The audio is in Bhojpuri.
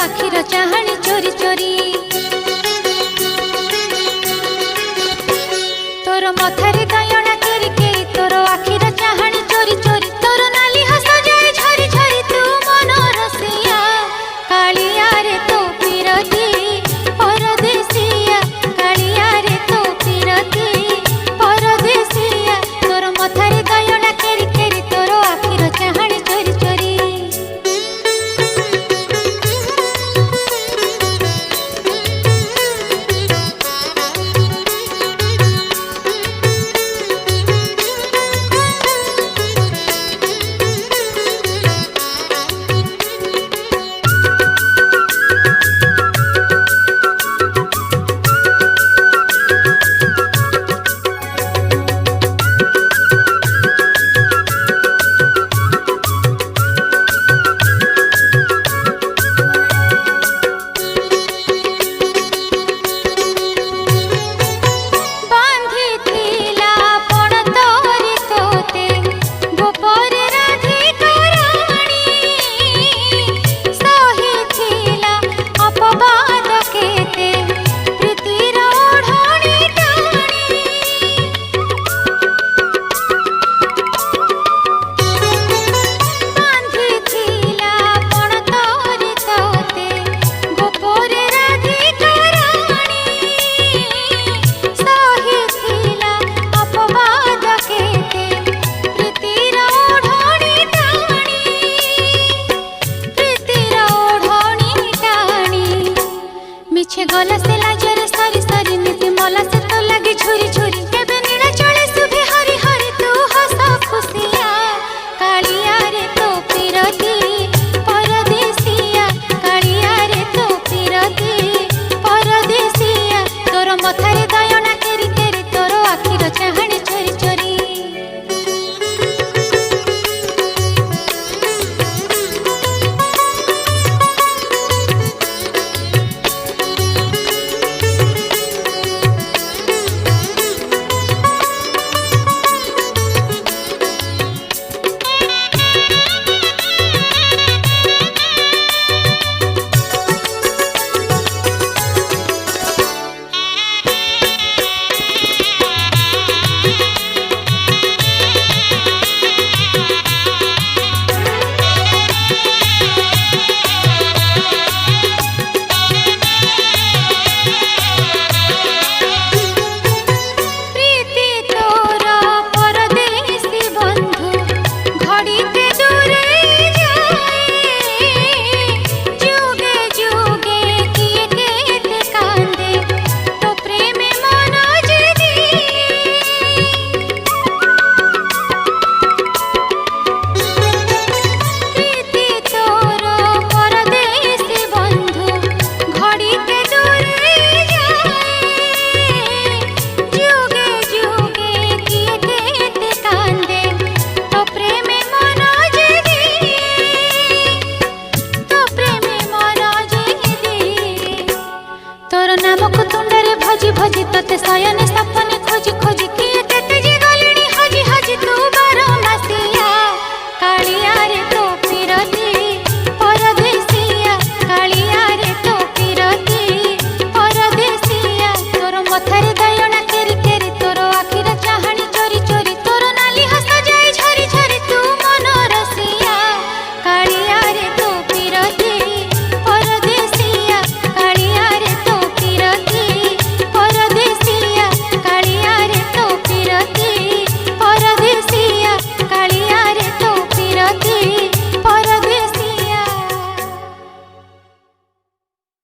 आखिर चाहणी चोरी चोरी तोर मथारे दयना केरी केरी तोर आखिर चाहणी चोरी चोरी तोर नाली हस जाए झरी झरी तू मन रसिया कालिया रे तो पिरती परदेसिया कालिया रे तो पिरती परदेसिया तोर मथारे दयना केरी केरी तोर आखिर चाहणी चोरी चोरी गला से लाजरे सारी सारी नीति मला से तो लगी छुरी छुरी केबे नीला चले सुबह हरी हरी तू हंसा खुशिया कालिया रे तो पिरती परदेसिया कालिया रे तो पिरती परदेसिया तोर मथारे दयना केरी केरी तोर आखिर चाहणी चोरी चोरी तोर नाम को तुंडरे भजी भजी तते सयने सपने खोजी खोजी